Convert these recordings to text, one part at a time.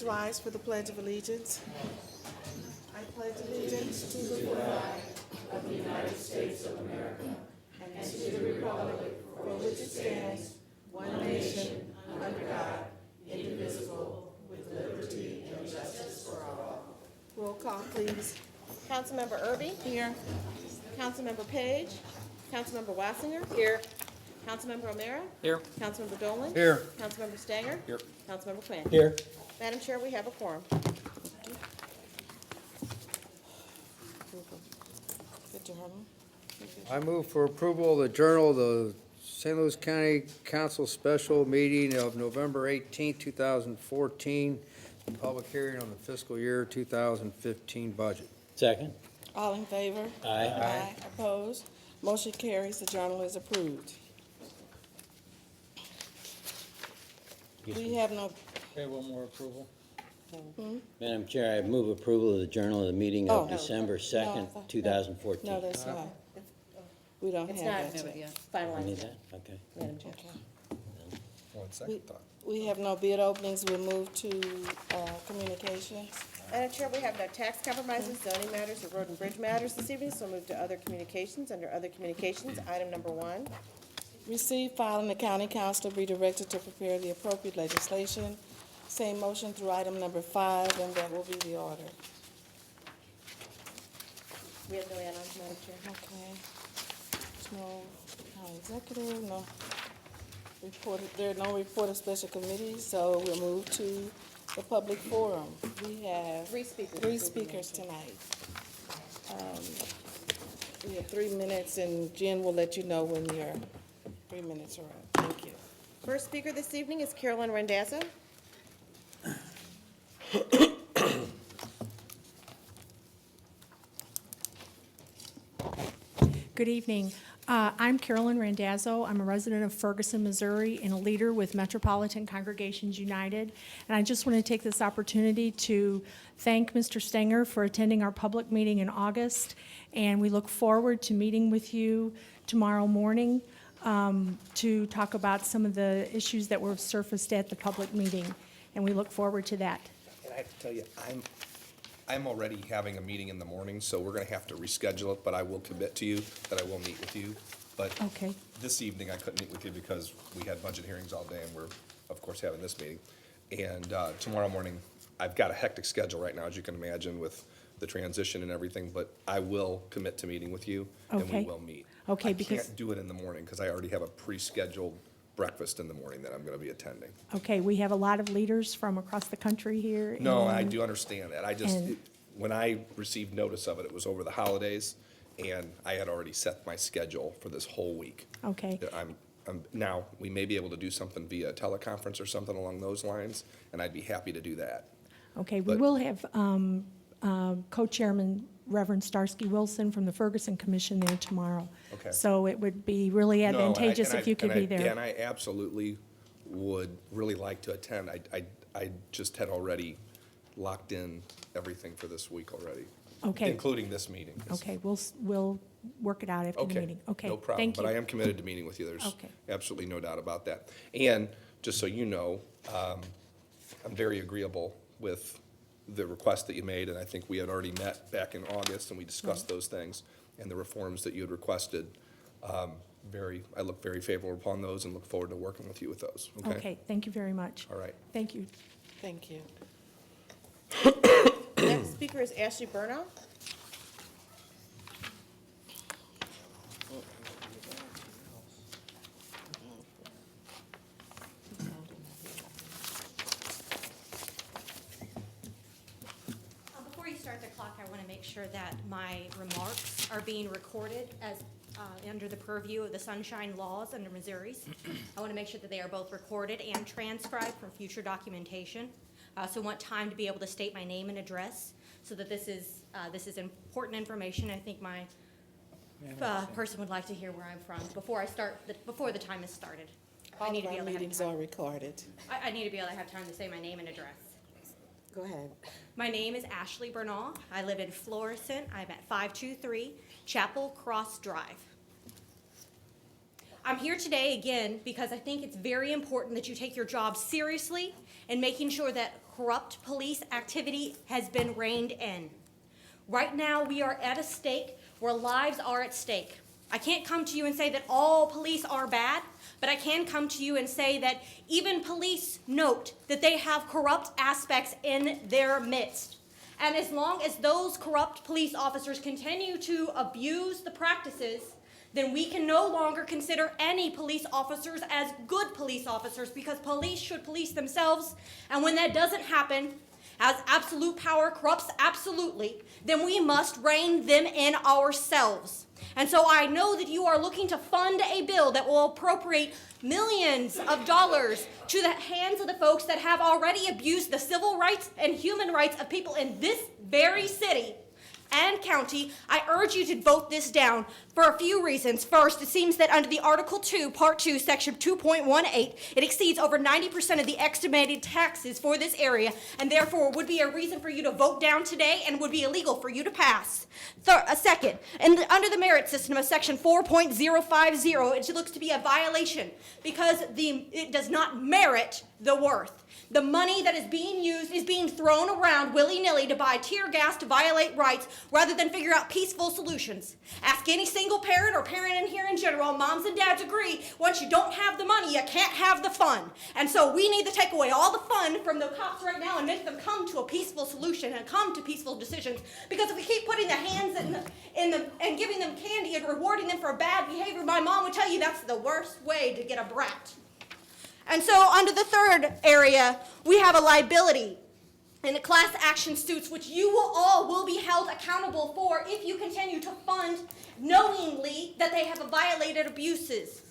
Please rise for the Pledge of Allegiance. I pledge allegiance to the flag of the United States of America and to the republic for which it stands, one nation, under God, indivisible, with liberty and justice for all. Roll call, please. Councilmember Erby? Here. Councilmember Page? Councilmember Wassinger? Here. Councilmember O'Meara? Here. Councilmember Dolan? Here. Councilmember Stanger? Here. Councilmember Quinn? Here. Madam Chair, we have a quorum. Good job. I move for approval of the Journal of the St. Louis County Council Special Meeting of November 18, 2014, the public hearing on the fiscal year 2015 budget. Second. All in favor? Aye. Opposed? Motion carries. The journal is approved. We have no, Okay, one more approval. Madam Chair, I move approval of the Journal of the meeting Oh. of December 2nd, No. 2014. no, that's not. We don't It's have not that yet. I need finalized, that? Okay. Madam Chair. We have no bid openings. We'll move to communications. Madam Chair, we have no tax compromises, zoning matters, or road and bridge matters this evening, so we'll move to other communications. Under other communications, item number 1. Receive, file, and the county council be directed to prepare the appropriate legislation. Same motion through item number 5, and that will be the order. We have no add-ons, Madam Chair. Okay. There's no county executive, no report, there are no report of special committees, so we'll move to the public forum. We have 3 speakers. three speakers tonight. We have 3 minutes, and Jen will let you know when your 3 minutes are up. Thank you. First speaker this evening is Carolyn Randazzo. Good evening. I'm Carolyn Randazzo. I'm a resident of Ferguson, Missouri, and a leader with Metropolitan Congregations United. And I just want to take this opportunity to thank Mr. Stenger for attending our public meeting in August. And we look forward to meeting with you tomorrow morning to talk about some of the issues that were surfaced at the public meeting. And we look forward to that. And I have to tell you, I'm already having a meeting in the morning, so we're gonna have to reschedule it, but I will commit to you that I will meet with you. But Okay. this evening, I couldn't meet with you because we had budget hearings all day, and we're, of course, having this meeting. And tomorrow morning, I've got a hectic schedule right now, as you can imagine, with the transition and everything, but I will commit to meeting with you, and we Okay. will meet. Okay, I because- can't do it in the morning, because I already have a pre-scheduled breakfast in the morning that I'm gonna be attending. Okay, we have a lot of leaders from across the country here. No, I and- do understand that. I just, and- when I received notice of it, it was over the holidays, and I had already set my schedule for this whole week. Okay. Now, we may be able to do something via teleconference or something along those lines, and I'd be happy to do that. Okay, we But- will have co-chairman Reverend Starsky Wilson from the Ferguson Commission there tomorrow. Okay. So it would be really No, and I- advantageous and if you could be And there. I absolutely would really like to attend. I just had already locked in everything for this week already. Okay. Including this meeting. Okay, we'll work it out after the Okay, meeting. Okay, no problem. thank you. But I am committed to meeting with you. There's Okay. absolutely no doubt about that. And just so you know, I'm very agreeable with the request that you made, and I think we had already met back in August, and we discussed those things and the reforms that you had requested. I look very favorable upon those and look forward to working with you with those, okay? Okay, thank you very much. All right. Thank you. Thank you. Next speaker is Ashley Burnow. Before you start the clock, I want to make sure that my remarks are being recorded as under the purview of the sunshine laws under Missouri's. I want to make sure that they are both recorded and transcribed for future documentation. I also want time to be able to state my name and address so that this is important information. I think my person would like to hear where I'm from before the time is started. I All need of to be our able to have meetings time. are recorded. I need to be able to have time to say my name and address. Go ahead. My name is Ashley Bernal. I live in Florissant. I'm at 523 Chapel Cross Drive. I'm here today again because I think it's very important that you take your job seriously in making sure that corrupt police activity has been reined in. Right now, we are at a stake where lives are at stake. I can't come to you and say that all police are bad, but I can come to you and say that even police note that they have corrupt aspects in their midst. And as long as those corrupt police officers continue to abuse the practices, then we can no longer consider any police officers as good police officers, because police should police themselves. And when that doesn't happen, as absolute power corrupts absolutely, then we must rein them in ourselves. And so I know that you are looking to fund a bill that will appropriate millions of dollars to the hands of the folks that have already abused the civil rights and human rights of people in this very city and county. I urge you to vote this down for a few reasons. First, it seems that under the Article 2, Part 2, Section 2.18, it exceeds over 90% of the estimated taxes for this area, and therefore would be a reason for you to vote down today and would be illegal for you to pass. Second, under the merit system of Section 4.050, it looks to be a violation because it does not merit the worth. The money that is being used is being thrown around willy-nilly to buy tear gas to violate rights rather than figure out peaceful solutions. Ask any single parent or parent in here in general, moms and dads agree, once you don't have the money, you can't have the fun. And so we need to take away all the fun from the cops right now and make them come to a peaceful solution and come to peaceful decisions. Because if we keep putting the hands and giving them candy and rewarding them for bad behavior, my mom would tell you that's the worst way to get a brat. And so under the third area, we have a liability in the class action suits, which you will be held accountable for if you continue to fund knowingly that they have violated abuses.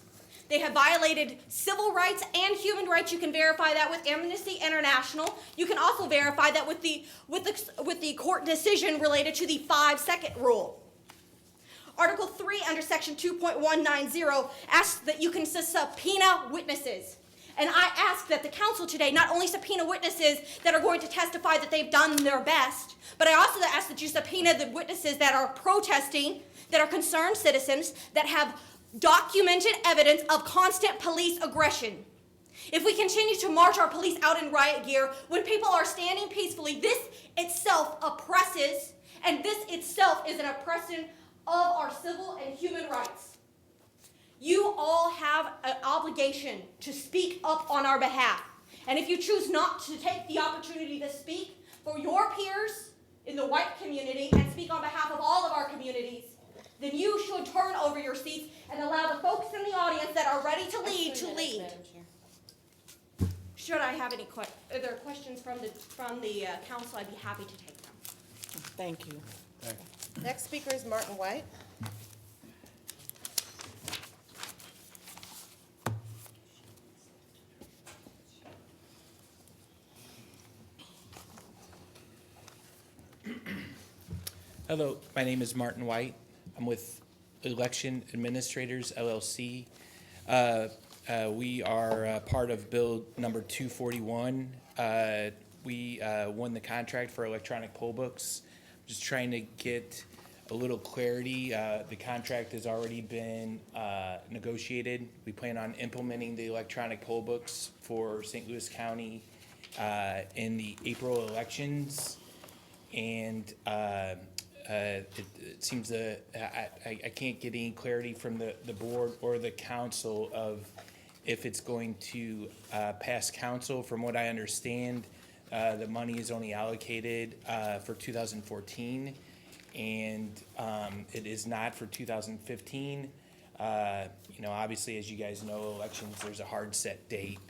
They have violated civil rights and human rights. You can verify that with Amnesty International. You can also verify that with the court decision related to the 5-second rule. Article 3 under Section 2.190 asks that you can subpoena witnesses. And I ask that the council today not only subpoena witnesses that are going to testify that they've done their best, but I also ask that you subpoena the witnesses that are protesting, that are concerned citizens, that have documented evidence of constant police aggression. If we continue to march our police out in riot gear when people are standing peacefully, this itself oppresses, and this itself is an oppression of our civil and human rights. You all have an obligation to speak up on our behalf. And if you choose not to take the opportunity to speak for your peers in the white community and speak on behalf of all of our communities, then you should turn over your seats and allow the folks in the audience that are ready to lead to lead. Should I have any questions from the council, I'd be happy to take them. Thank you. Next speaker is Martin White. Hello, my name is Martin White. I'm with Election Administrators, LLC. We are part of Bill number 241. We won the contract for electronic poll books. Just trying to get a little clarity. The contract has already been negotiated. We plan on implementing the electronic poll books for St. Louis County in the April elections. And it seems that I can't get any clarity from the board or the council of if it's going to pass council. From what I understand, the money is only allocated for 2014, and it is not for 2015. Obviously, as you guys know, elections, there's a hard set date.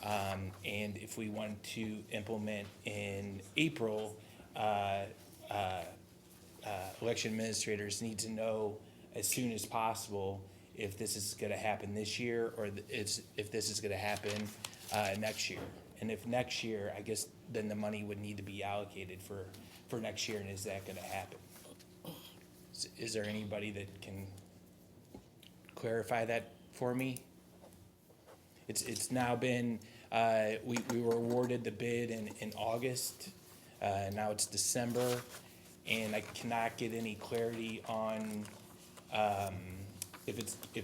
And if we want to implement in April, election administrators need to know as soon as possible if this is going to happen this year or if this is going to happen next year. And if next year, I guess then the money would need to be allocated for next year, and is that going to happen? Is there anybody that can clarify that for me? It's now been, we were awarded the bid in August. Now it's December, and I cannot get any clarity on if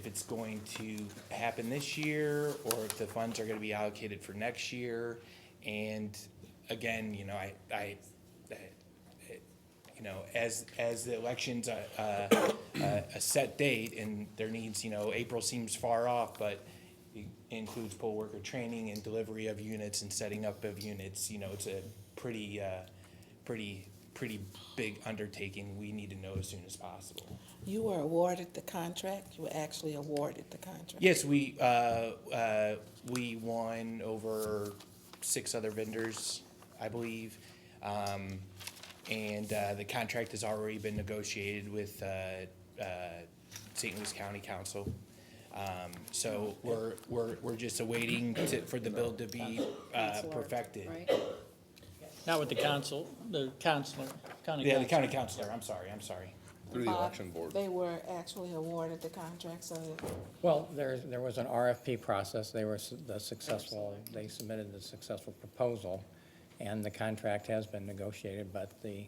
it's going to happen this year or if the funds are going to be allocated for next year. And again, you know, you know, as the election's a set date and there needs, you know, April seems far off, but it includes poll worker training and delivery of units and setting up of units, you know, it's a pretty big undertaking. We need to know as soon as possible. You were awarded the contract? You were actually awarded the contract? Yes, we won over 6 other vendors, I believe. And the contract has already been negotiated with St. Louis County Council. So we're just awaiting for the bill to be perfected. Not with the council, the counselor, county Yeah, the council. county councilor, I'm sorry. Through the election board. They were actually awarded the contract, so Well, there was an RFP process. They were successful, they submitted the successful proposal, and the contract has been negotiated, but you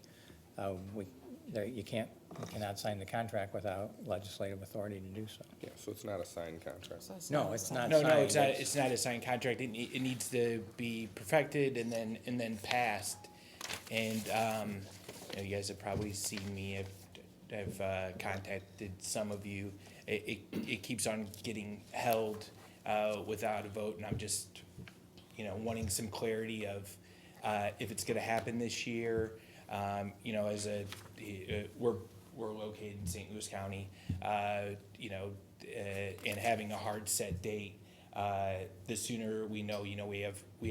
cannot sign the contract without legislative authority to do so. Yeah, so it's not a signed contract. it's No, not it's signed. not No, signed. it's not a signed contract. It needs to be perfected and then passed. And, you know, you guys have probably seen me, I've contacted some of you. It keeps on getting held, without a vote, and I'm just, you know, wanting some clarity of, if it's gonna happen this year. You know, we're located in St. Louis County, you know, and having a hard set date, the sooner we know, you know, we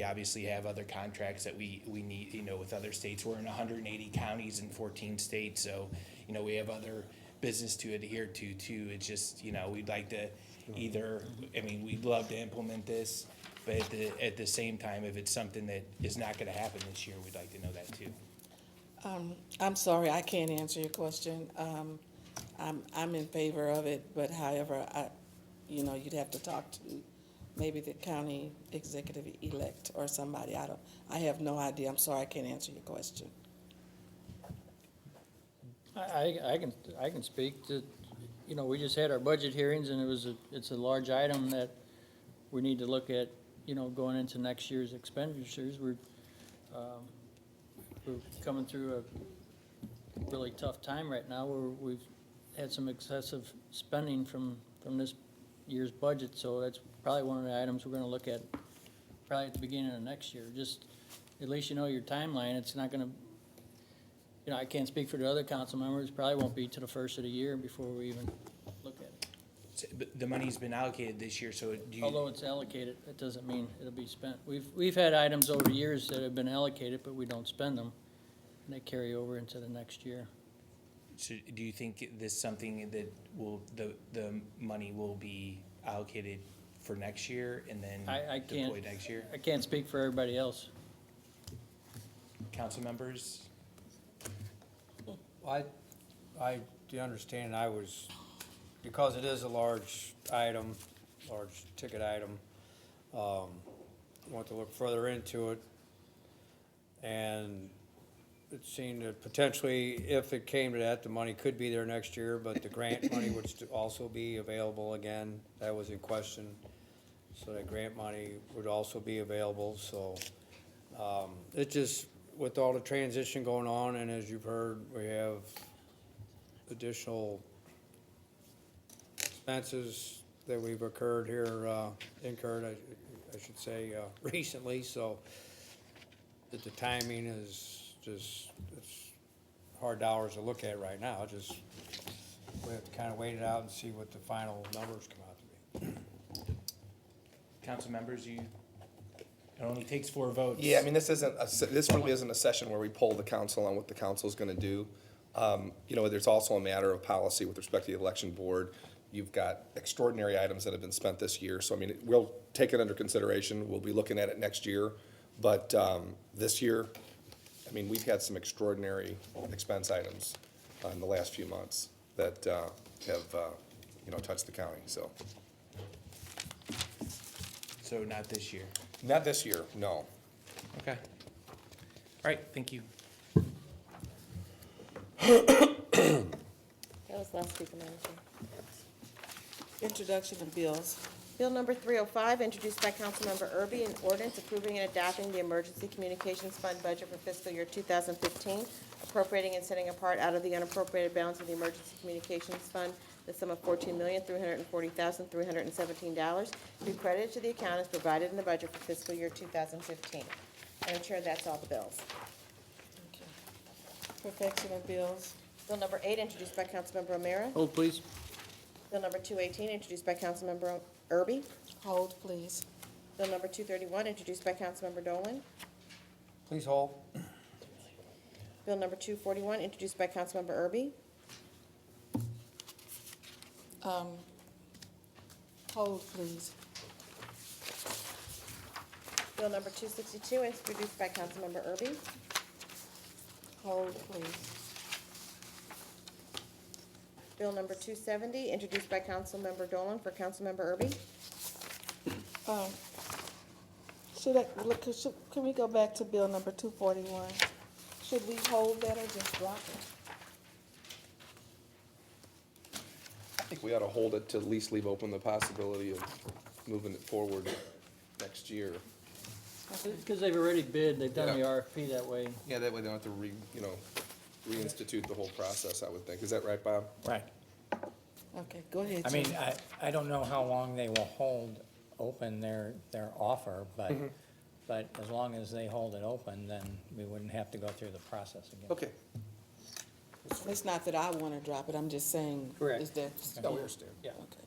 obviously have other contracts that we need, you know, with other states. We're in 180 counties in 14 states, so, you know, we have other business to adhere to too. It's just, you know, we'd like to either, I mean, we'd love to implement this, but at the same time, if it's something that is not gonna happen this year, we'd like to know that too. I'm sorry, I can't answer your question. I'm in favor of it, but however, you know, you'd have to talk to maybe the county executive elect or somebody. I have no idea. I'm sorry, I can't answer your question. I can speak to, you know, we just had our budget hearings and it's a large item that we need to look at, you know, going into next year's expenditures. We're coming through a really tough time right now where we've had some excessive spending from this year's budget, so that's probably one of the items we're gonna look at probably at the beginning of next year. Just, at least you know your timeline. It's not gonna, you know, I can't speak for the other council members, probably won't be to the first of the year before we even look at it. But the money's been allocated this year, so do you? Although it's allocated, it doesn't mean it'll be spent. We've had items over the years that have been allocated, but we don't spend them, and they carry over into the next year. So do you think this is something that the money will be allocated for next year and then I can't- deployed next year? I can't speak for everybody else. Council members? I do understand, because it is a large item, large ticket item, want to look further into it. And it seemed that potentially, if it came to that, the money could be there next year, but the grant money would also be available again. That was in question. So that grant money would also be available, so, it just, with all the transition going on, and as you've heard, we have additional expenses that we've incurred, I should say, recently, so that the timing is just, it's hard dollars to look at right now, just, we have to kind of wait it out and see what the final numbers come out to be. Council members, it only takes 4 votes. Yeah, I mean, this really isn't a session where we poll the council on what the council's gonna do. You know, there's also a matter of policy with respect to the election board. You've got extraordinary items that have been spent this year, so I mean, we'll take it under consideration. We'll be looking at it next year. But this year, I mean, we've had some extraordinary expense items in the last few months that have, you know, touched the county, so. So not this year. Not this year, no. Okay. All right, thank you. That was last week, Madam Chair. Introduction of bills. Bill number 305, introduced by Councilmember Erby, an ordinance approving and adopting the Emergency Communications Fund budget for fiscal year 2015, appropriating and setting apart out of the unappropriated balance of the Emergency Communications Fund the sum of $14,340,317 to be credited to the account as provided in the budget for fiscal year 2015. Madam Chair, that's all the bills. Perfection of bills. Bill number 8, introduced by Councilmember O'Meara. Hold, please. Bill number 218, introduced by Councilmember Erby. Hold, please. Bill number 231, introduced by Councilmember Dolan. Please hold. Bill number 241, introduced by Councilmember Erby. Hold, please. Bill number 262, introduced by Councilmember Erby. Hold, please. Bill number 270, introduced by Councilmember Dolan for Councilmember Erby. Can we go back to bill number 241? Should we hold that or just drop it? I think we ought to hold it to at least leave open the possibility of moving it forward next year. Because they've already bid, they've done the Yeah. RFP that way. Yeah, that way they don't have to reinstitute the whole process, I would think. Is that right, Bob? Right. Okay, go ahead, I mean, Jim. I don't know how long they will hold open their offer, but, but as long as they hold it open, then we wouldn't have to go through the process again. Okay. It's not that I want to drop it, I'm just saying. Correct. Is that? No, we understand. Yeah. Okay,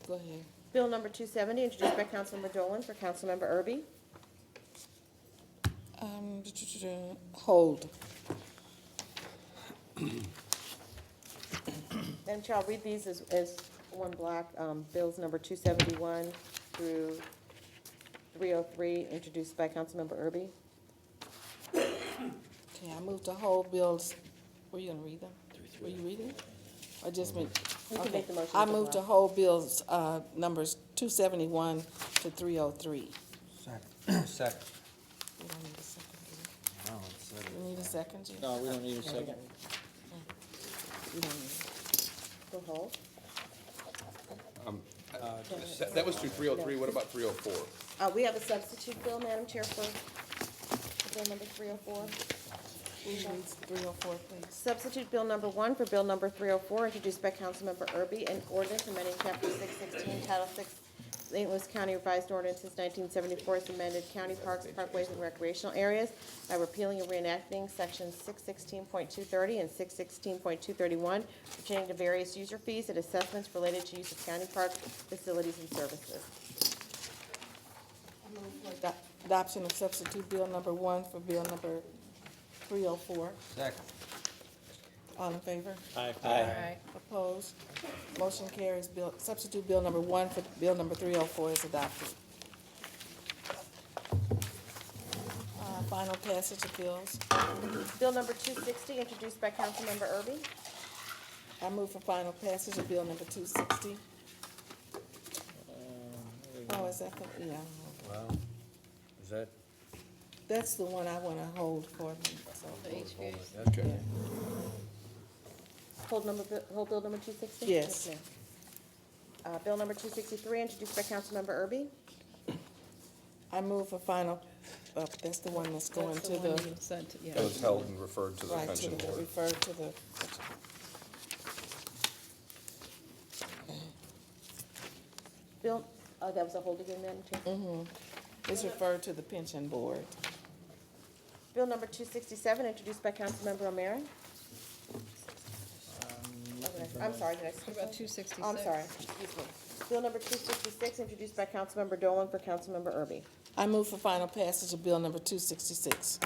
go ahead. Bill number 270, introduced by Councilmember Dolan for Councilmember Erby. Hold. Madam Chair, I'll read these as one block. Bills number 271 through 303, introduced by Councilmember Erby. Okay, I move to hold bills, were you gonna read them? Were you reading? Or just me? You can Okay. make the motion I as move to well. hold bills, numbers 271 to 303. Second. We don't need a second, do No, it's second. we? We need a second, Jim? No, we don't need a second. We don't need it. Go hold. That was through 303. What about 304? We have a substitute bill, Madam Chair, for bill number 304. Who reads 304, please? Substitute Bill number 1 for Bill number 304, introduced by Councilmember Erby, an ordinance amending Chapter 616, Title 6, St. Louis County Revised Ordinances 1974, as amended County Parks, Parkways, and Recreational Areas by repealing and reenacting Sections 616.230 and 616.231 pertaining to various user fees and assessments related to use of county park facilities and services. Adoption of substitute bill number 1 for bill number 304. Second. All in favor? Aye. Opposed? Motion carries. Substitute bill number 1 for bill number 304 is adopted. Final passage of bills. Bill number 260, introduced by Councilmember Erby. I move for final passage of bill number 260. Oh, is that the, yeah, Well, is that? that's the one I want to hold for me, so. Okay. Yeah. Hold Bill number 260? Yes. ma'am. Bill number 263, introduced by Councilmember Erby. I move for final, that's the one that's going to the, That was held and referred to the right, to pension the, board. referred to the. Bill, that was a hold again, Madam Chair. It's referred to the pension board. Bill number 267, introduced by Councilmember O'Meara. I'm sorry, did I skip one? 266. I'm sorry, excuse me. Bill number 266, introduced by Councilmember Dolan for Councilmember Erby. I move for final passage of bill number 266.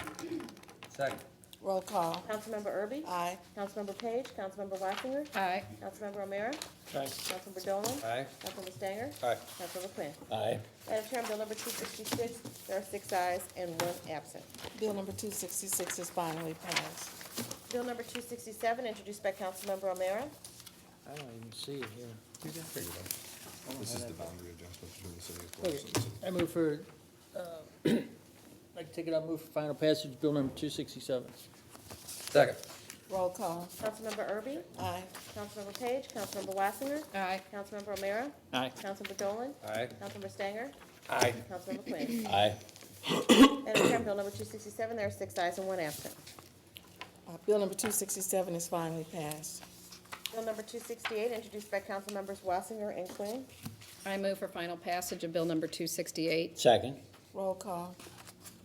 Second. Roll call. Councilmember Erby? Aye. Councilmember Page? Councilmember Wassinger? Aye. Councilmember O'Meara? Aye. Councilmember Dolan? Aye. Councilmember Stanger? Aye. Councilmember Quinn. Aye. Madam Chair, on bill number 266, there are 6 ayes and 1 absent. Bill number 266 is finally passed. Bill number 267, introduced by Councilmember O'Meara. I don't even see it here. This is the boundary adjustment between the city of Florissant. I move for, I'd like to take it out, move for final passage, bill number 267. Second. Roll call. Councilmember Erby? Aye. Councilmember Page? Councilmember Wassinger? Aye. Councilmember O'Meara? Aye. Councilmember Dolan? Aye. Councilmember Stanger? Aye. Councilmember Quinn. Aye. Madam Chair, on Bill number 267, there are 6 ayes and 1 absent. Bill number 267 is finally passed. Bill number 268, introduced by Councilmembers Wassinger and Quinn. I move for final passage of Bill number 268. Second. Roll call.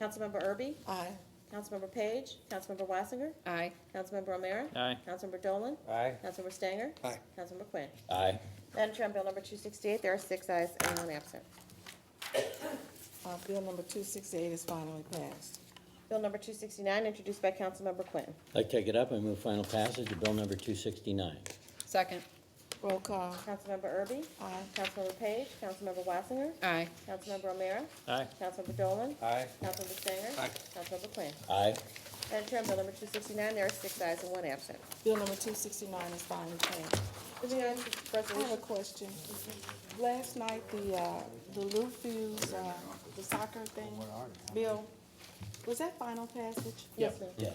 Councilmember Erby? Aye. Councilmember Page? Councilmember Wassinger? Aye. Councilmember O'Meara? Aye. Councilmember Dolan? Aye. Councilmember Stanger? Aye. Councilmember Quinn. Aye. Madam Chair, on Bill number 268, there are 6 ayes and 1 absent. Bill number 268 is finally passed. Bill number 269, introduced by Councilmember Quinn. I'd like to take it up and move final passage of bill number 269. Second. Roll call. Councilmember Erby? Aye. Councilmember Page? Councilmember Wassinger? Aye. Councilmember O'Meara? Aye. Councilmember Dolan? Aye. Councilmember Stanger? Aye. Councilmember Quinn. Aye. Madam Chair, on Bill number 269, there are 6 ayes and 1 absent. Bill number 269 is finally passed. Moving on to I have resolution. a question. Last night, the Lou Fuse, the soccer thing, bill, was that final passage? Yes, ma'am. Yeah.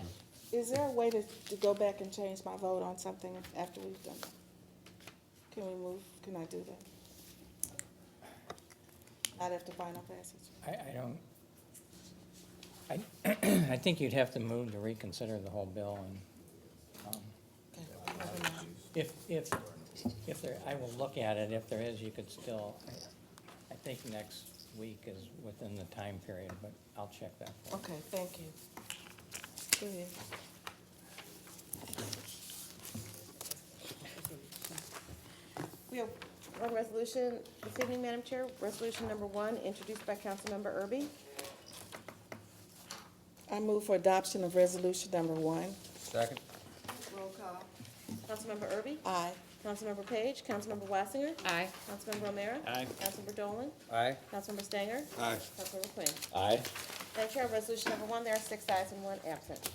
Is there a way to go back and change my vote on something after we've done that? Can we move, can I do that? Not after final passage? I don't, I think you'd have to move to reconsider the whole bill, and Okay, never mind. if there, I will look at it, if there is, you could still, I think next week is within the time period, but I'll check that for you. Okay, thank you. Go ahead. We have one resolution this evening, Madam Chair. Resolution number 1, introduced by Councilmember Erby. I move for adoption of resolution number 1. Second. Roll call. Councilmember Erby? Aye. Councilmember Page? Councilmember Wassinger? Aye. Councilmember O'Meara? Aye. Councilmember Dolan? Aye. Councilmember Stanger? Aye. Councilmember Quinn. Aye. Madam Chair, on resolution number 1, there are 6 ayes and 1 absent.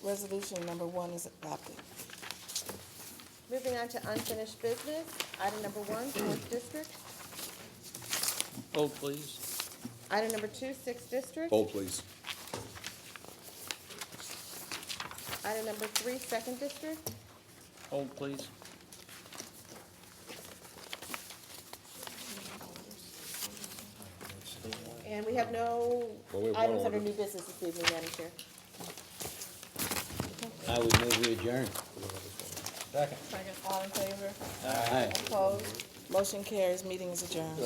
Resolution number 1 is adopted. Moving on to unfinished business. Item number 1, 4th District. Vote, please. Item number 2, 6th District. Hold, please. Item number 3, 2nd District. Hold, please. And we have no Well, we have one items under order. new business this evening, Madam Chair. I would move we adjourn. Second. All in favor? Aye. Opposed? Motion carries. Meeting is adjourned.